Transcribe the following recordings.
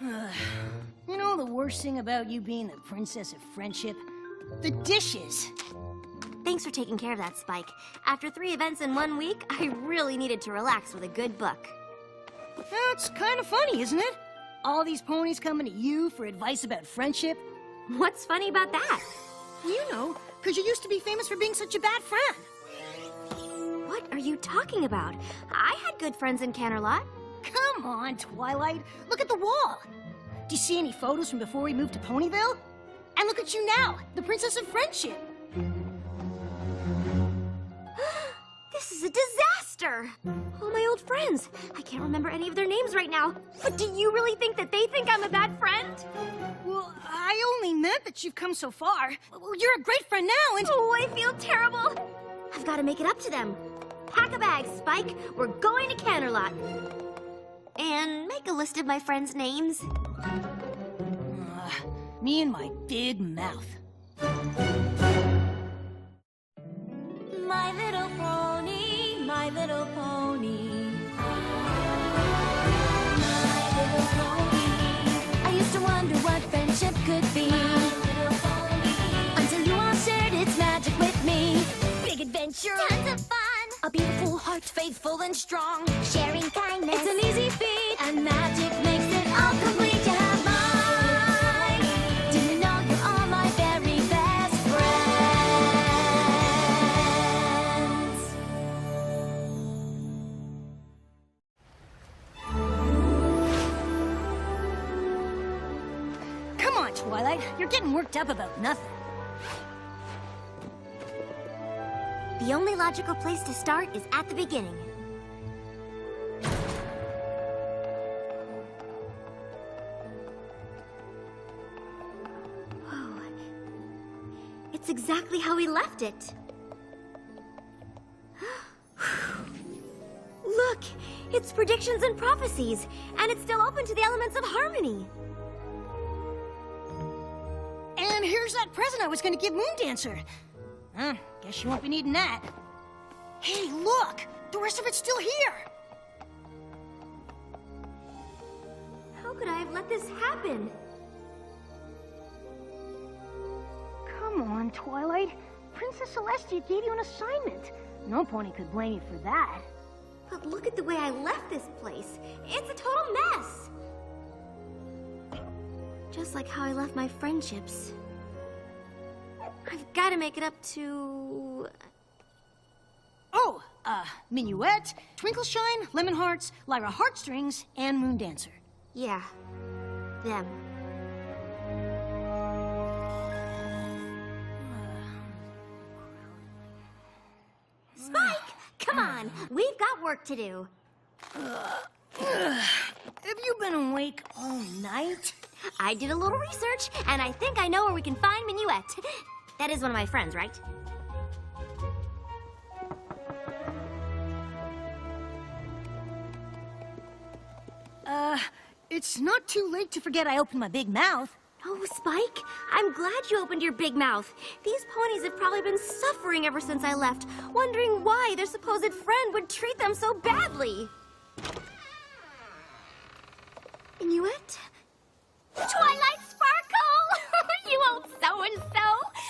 You know the worst thing about you being the princess of friendship? The dishes. Thanks for taking care of that, Spike. After 3 events in 1 week, I really needed to relax with a good book. That's kind of funny, isn't it? All these ponies coming to you for advice about friendship. What's funny about that? Well, you know, because you used to be famous for being such a bad friend. What are you talking about? I had good friends in Canterlot. Come on, Twilight. Look at the wall. Do you see any photos from before we moved to Ponyville? And look at you now, the princess of friendship. This is a disaster! All my old friends. I can't remember any of their names right now. But do you really think that they think I'm a bad friend? Well, I only meant that you've come so far. Well, you're a great friend now, and... Oh, I feel terrible. I've got to make it up to them. Pack a bag, Spike. We're going to Canterlot. And make a list of my friends' names. Me and my big mouth. My little pony, my little pony. My little pony. I used to wonder what friendship could be. My little pony. Until you all shared its magic with me. Big adventure. Tons of fun. A beautiful heart, faithful and strong. Sharing kindness. It's an easy feat. And magic makes it all complete. You have mine. Do you know you're all my very best friends? Come on, Twilight. You're getting worked up about nothing. The only logical place to start is at the beginning. Whoa. It's exactly how we left it. Look, it's predictions and prophecies, and it's still open to the elements of harmony. And here's that present I was going to give Moondancer. Guess you won't be needing that. Hey, look! The rest of it's still here! How could I have let this happen? Come on, Twilight. Princess Celestia gave you an assignment. No pony could blame you for that. But look at the way I left this place. It's a total mess. Just like how I left my friendships. I've got to make it up to... Oh, Minuet, Twinkleshine, Lemon Hearts, Lyra Heartstrings, and Moondancer. Yeah, them. Spike, come on. We've got work to do. Have you been awake all night? I did a little research, and I think I know where we can find Minuet. That is one of my friends, right? It's not too late to forget I opened my big mouth. Oh, Spike, I'm glad you opened your big mouth. These ponies have probably been suffering ever since I left, wondering why their supposed friend would treat them so badly. Minuet? Twilight Sparkle! You old so-and-so!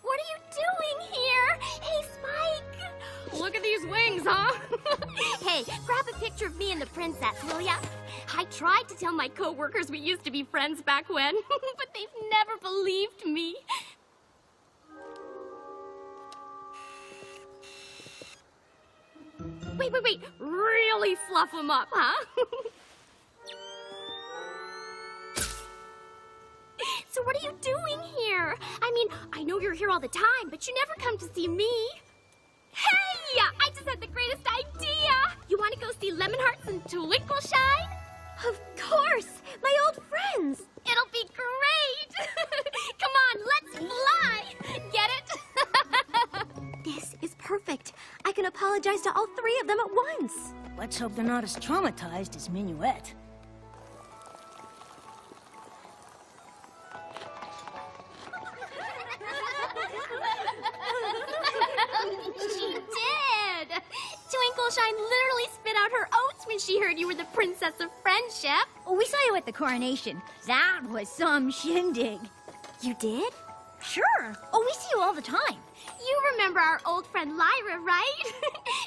What are you doing here? Hey, Spike! Look at these wings, huh? Hey, grab a picture of me and the princess, will ya? I tried to tell my co-workers we used to be friends back when, but they've never believed me. Wait. Really fluff them up, huh? So what are you doing here? I mean, I know you're here all the time, but you never come to see me. Hey! I just had the greatest idea! You want to go see Lemon Hearts and Twinkleshine? Of course! My old friends! It'll be great! Come on, let's fly! Get it? This is perfect. I can apologize to all 3 of them at once. Let's hope they're not as traumatized as Minuet. She did! Twinkleshine literally spit out her oats when she heard you were the Princess of Friendship. Oh, we saw you at the coronation. That was some shindig. You did? Sure. Oh, we see you all the time. You remember our old friend Lyra, right?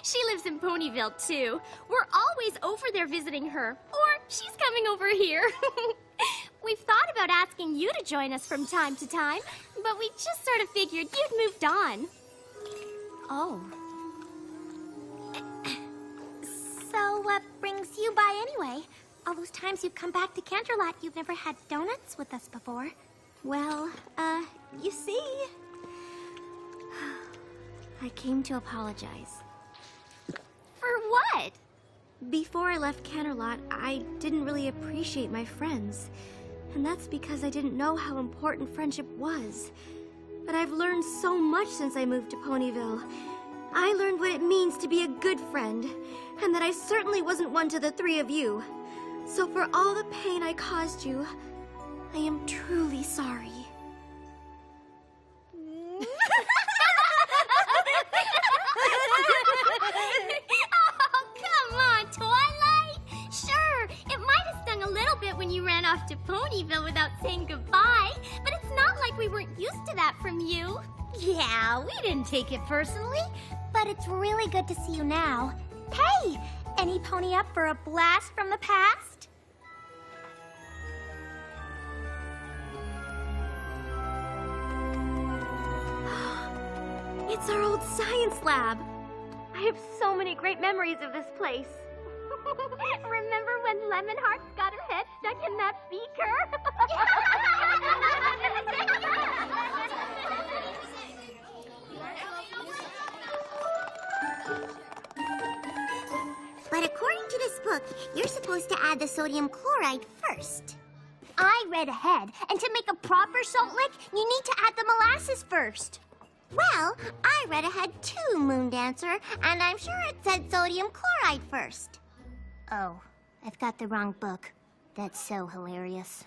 She lives in Ponyville, too. We're always over there visiting her. Or she's coming over here. We've thought about asking you to join us from time to time, but we just sort of figured you'd moved on. Oh. So what brings you by anyway? All those times you've come back to Canterlot, you've never had donuts with us before. Well, you see... I came to apologize. For what? Before I left Canterlot, I didn't really appreciate my friends. And that's because I didn't know how important friendship was. But I've learned so much since I moved to Ponyville. I learned what it means to be a good friend, and that I certainly wasn't one to the three of you. So for all the pain I caused you, I am truly sorry. Oh, come on, Twilight! Sure, it might have stung a little bit when you ran off to Ponyville without saying goodbye, but it's not like we weren't used to that from you. Yeah, we didn't take it personally, but it's really good to see you now. Hey, any pony up for a blast from the past? It's our old science lab. I have so many great memories of this place. Remember when Lemonheart got her head stuck in that beaker? But according to this book, you're supposed to add the sodium chloride first. I read ahead, and to make a proper salt lick, you need to add the molasses first. Well, I read ahead too, Moondancer, and I'm sure it said sodium chloride first. Oh, I've got the wrong book. That's so hilarious.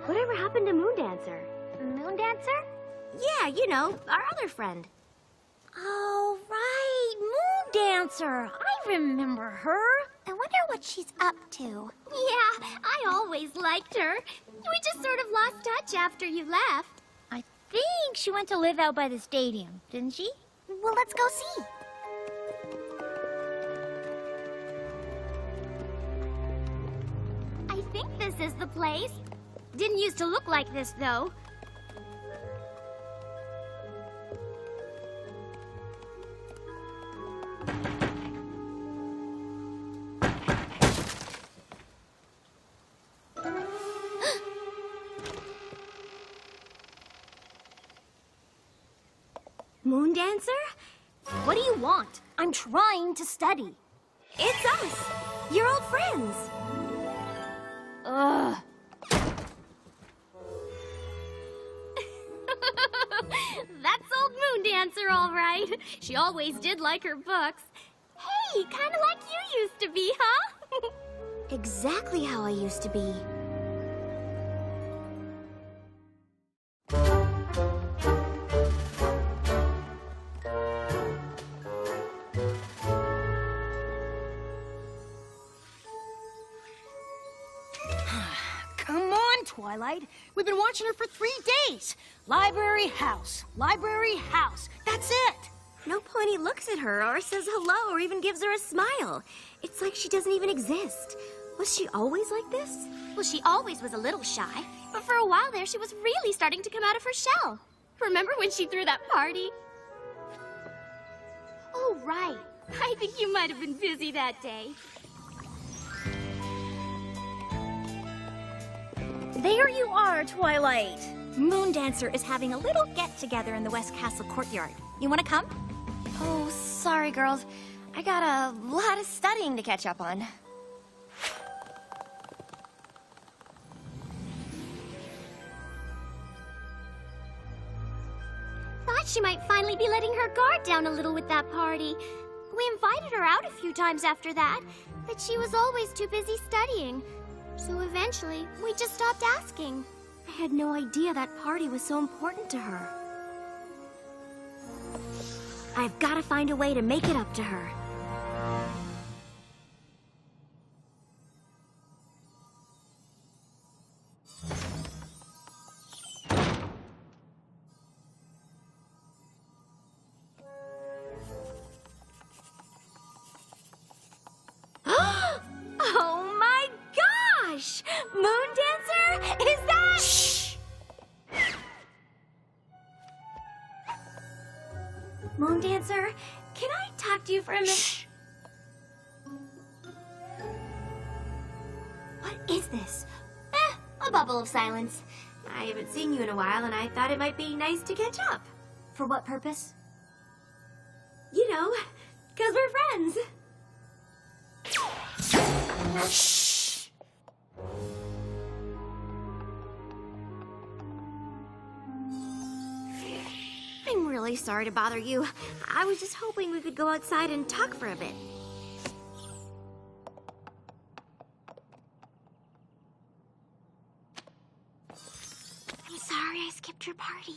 Whatever happened to Moondancer? Moondancer? Yeah, you know, our other friend. Oh, right, Moondancer. I remember her. I wonder what she's up to. Yeah, I always liked her. We just sort of lost touch after you left. I think she went to live out by the stadium, didn't she? Well, let's go see. I think this is the place. Didn't used to look like this, though. Moondancer? What do you want? I'm trying to study. It's us, your old friends. Ugh. That's old Moondancer, all right. She always did like her books. Hey, kind of like you used to be, huh? Exactly how I used to be. Come on, Twilight. We've been watching her for 3 days. Library house. Library house. That's it. No pony looks at her or says hello or even gives her a smile. It's like she doesn't even exist. Was she always like this? Well, she always was a little shy, but for a while there, she was really starting to come out of her shell. Remember when she threw that party? Oh, right. I think you might have been busy that day. There you are, Twilight. Moondancer is having a little get-together in the West Castle courtyard. You want to come? Oh, sorry, girls. I got a lot of studying to catch up on. Thought she might finally be letting her guard down a little with that party. We invited her out a few times after that, but she was always too busy studying. So eventually, we just stopped asking. I had no idea that party was so important to her. I've got to find a way to make it up to her. Oh my gosh! Moon Dancer? Is that... Shh! Moon Dancer, can I talk to you for a minute? Shh. What is this? A bubble of silence. I haven't seen you in a while, and I thought it might be nice to catch up. For what purpose? You know, 'cause we're friends. Shh. I'm really sorry to bother you. I was just hoping we could go outside and talk for a bit. I'm sorry I skipped your party.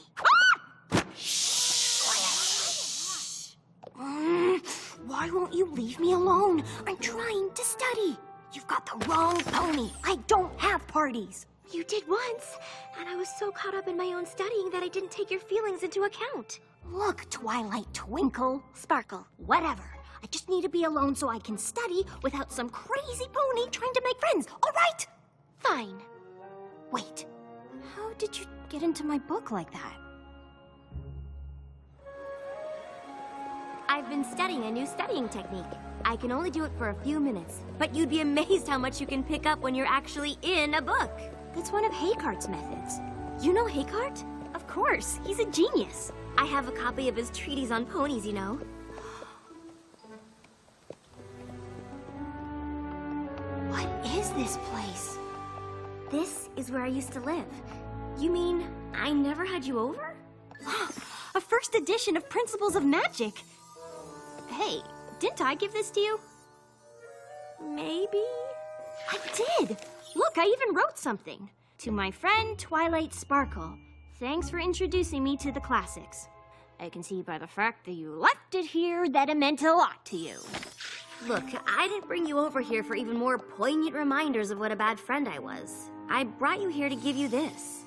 Why won't you leave me alone? I'm trying to study. You've got the wrong pony. I don't have parties. You did once, and I was so caught up in my own studying that I didn't take your feelings into account. Look, Twilight Twinkle. Sparkle. Whatever. I just need to be alone so I can study without some crazy pony trying to make friends, all right? Fine. Wait, how did you get into my book like that? I've been studying a new studying technique. I can only do it for a few minutes, but you'd be amazed how much you can pick up when you're actually in a book. That's one of Haycart's methods. You know Haycart? Of course, he's a genius. I have a copy of his treatise on ponies, you know. What is this place? This is where I used to live. You mean I never had you over? A first edition of Principles of Magic. Hey, didn't I give this to you? Maybe? I did. Look, I even wrote something. To my friend Twilight Sparkle, thanks for introducing me to the classics. I can see by the fact that you left it here that it meant a lot to you. Look, I didn't bring you over here for even more poignant reminders of what a bad friend I was. I brought you here to give you this.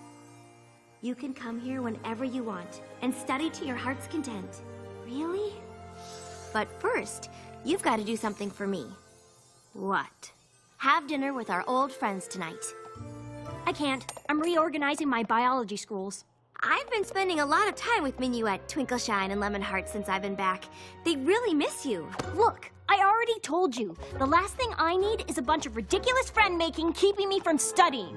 You can come here whenever you want and study to your heart's content. Really? But first, you've got to do something for me. What? Have dinner with our old friends tonight. I can't. I'm reorganizing my biology schools. I've been spending a lot of time with Minuet, Twinkleshine, and Lemonheart since I've been back. They really miss you. Look, I already told you. The last thing I need is a bunch of ridiculous friend-making keeping me from studying.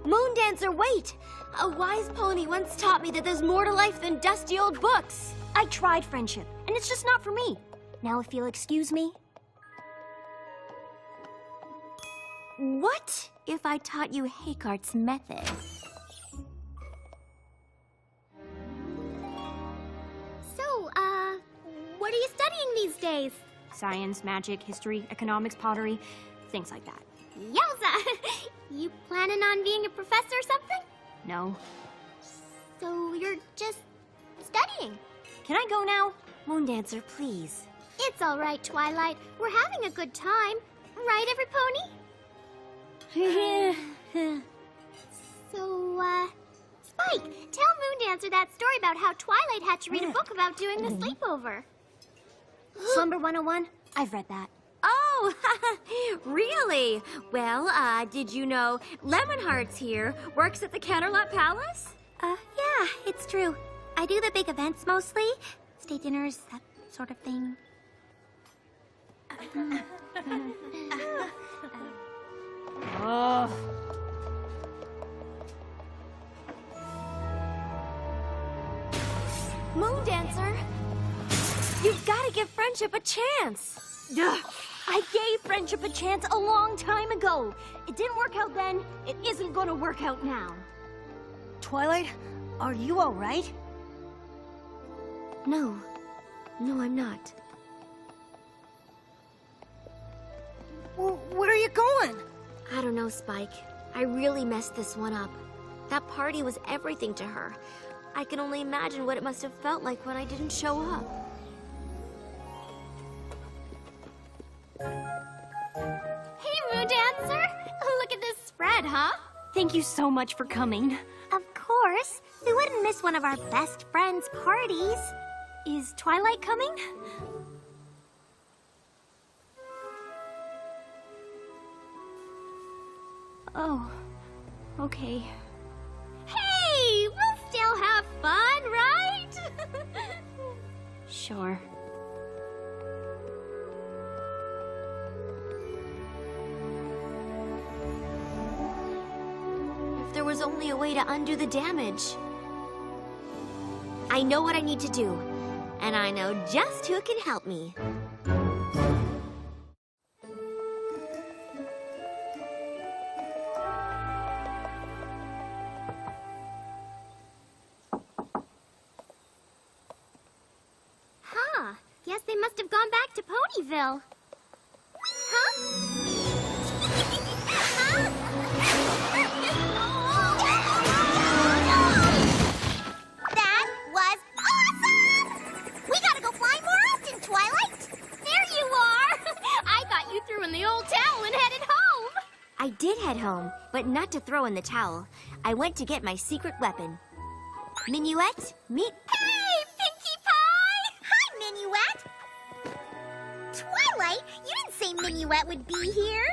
Moon Dancer, wait! A wise pony once taught me that there's more to life than dusty old books. I tried friendship, and it's just not for me. Now if you'll excuse me. What if I taught you Haycart's method? So, what are you studying these days? Science, magic, history, economics, pottery, things like that. Yowza! You planning on being a professor or something? No. So you're just studying? Can I go now? Moon Dancer, please. It's all right, Twilight. We're having a good time. Right, every pony? So, Spike, tell Moon Dancer that story about how Twilight had to read a book about doing the sleepover. Slumber 101? I've read that. Oh, really? Well, did you know Lemonheart's here, works at the Canterlot Palace? Yeah, it's true. I do the big events mostly. State dinners, that sort of thing. Oh. Moon Dancer, you've got to give friendship a chance. Ugh. I gave friendship a chance a long time ago. It didn't work out then. It isn't going to work out now. Twilight, are you all right? No, I'm not. Well, where are you going? I don't know, Spike. I really messed this one up. That party was everything to her. I can only imagine what it must have felt like when I didn't show up. Hey, Moon Dancer! Look at this spread, huh? Thank you so much for coming. Of course. We wouldn't miss one of our best friends' parties. Is Twilight coming? Oh, okay. Hey! We'll still have fun, right? Sure. If there was only a way to undo the damage. I know what I need to do, and I know just who can help me. Huh. Guess they must have gone back to Ponyville. That was awesome! We gotta go flying more often, Twilight! There you are! I thought you threw in the old towel and headed home! I did head home, but not to throw in the towel. I went to get my secret weapon. Minuet, meet... Hey, Pinkie Pie! Hi, Minuet! Twilight, you didn't say Minuet would be here.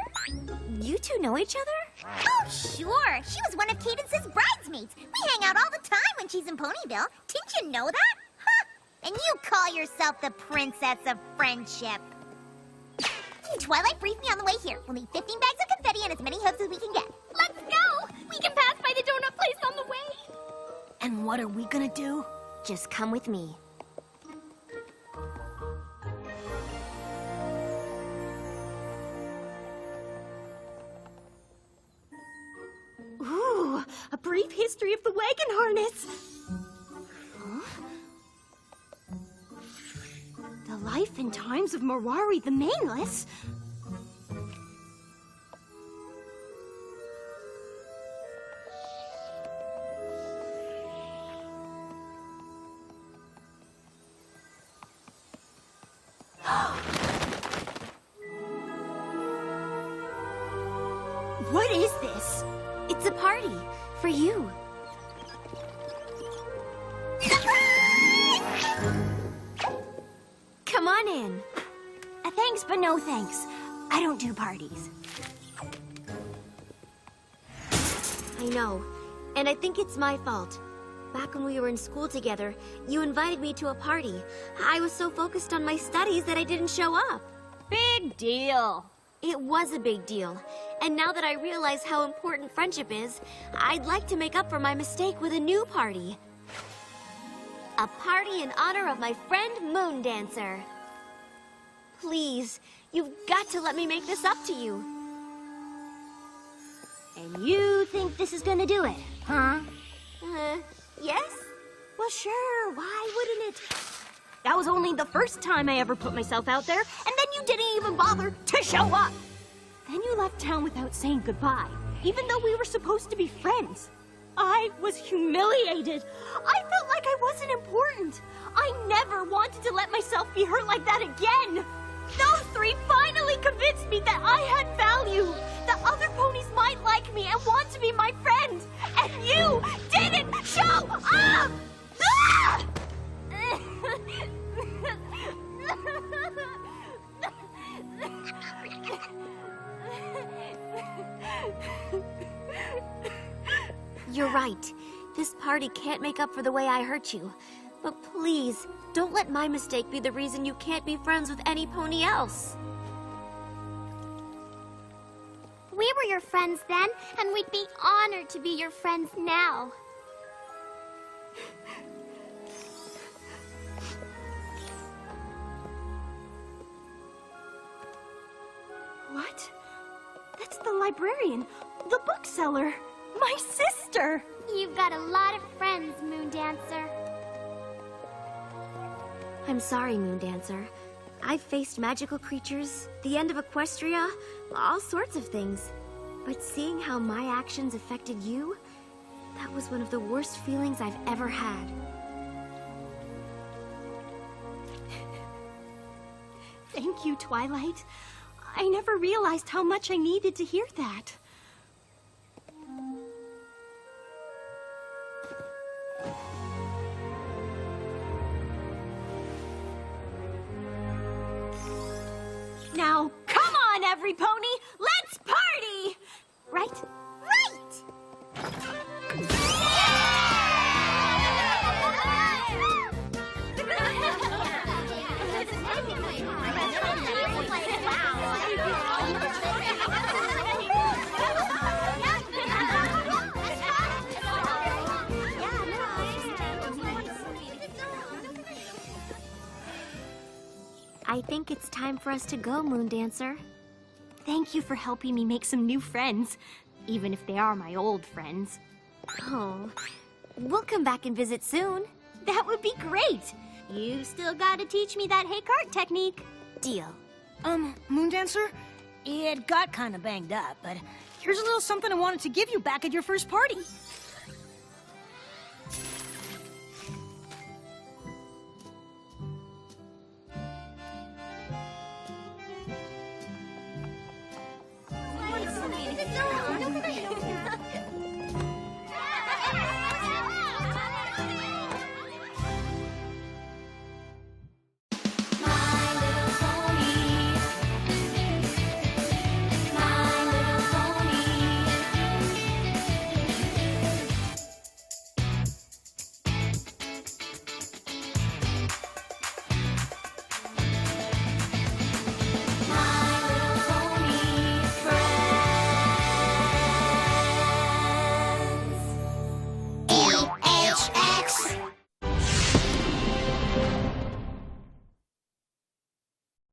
You two know each other? Oh, sure. She was one of Cadence's bridesmaids. We hang out all the time when she's in Ponyville. Didn't you know that? Huh? And you call yourself the Princess of Friendship. Twilight briefed me on the way here. We'll need 15 bags of confetti and as many hoops as we can get. Let's go! We can pass by the donut place on the way. And what are we gonna do? Just come with me. Ooh, a brief history of the wagon harness. Huh? The life and times of Marwari the Maneless. What is this? It's a party for you. Come on in. Thanks, but no thanks. I don't do parties. I know, and I think it's my fault. Back when we were in school together, you invited me to a party. I was so focused on my studies that I didn't show up. Big deal. It was a big deal, and now that I realize how important friendship is, I'd like to make up for my mistake with a new party. A party in honor of my friend Moon Dancer. Please, you've got to let me make this up to you. And you think this is gonna do it, huh? Yes? Well, sure, why wouldn't it? That was only the first time I ever put myself out there, and then you didn't even bother to show up. Then you left town without saying goodbye, even though we were supposed to be friends. I was humiliated. I felt like I wasn't important. I never wanted to let myself be hurt like that again. Those three finally convinced me that I had value, that other ponies might like me and want to be my friend. And you didn't show up! Ah! You're right. This party can't make up for the way I hurt you. But please, don't let my mistake be the reason you can't be friends with any pony else. We were your friends then, and we'd be honored to be your friends now. What? That's the librarian, the bookseller, my sister. You've got a lot of friends, Moon Dancer. I'm sorry, Moon Dancer. I've faced magical creatures, the end of Equestria, all sorts of things. But seeing how my actions affected you, That was one of the worst feelings I've ever had. Thank you, Twilight. I never realized how much I needed to hear that. Now, come on, every pony! Let's party! Right? I think it's time for us to go, Moon Dancer. Thank you for helping me make some new friends, even if they are my old friends. Oh, we'll come back and visit soon. That would be great. You still gotta teach me that hey cart technique. Deal. Moon Dancer, it got kind of banged up, but here's a little something I wanted to give you back at your first party.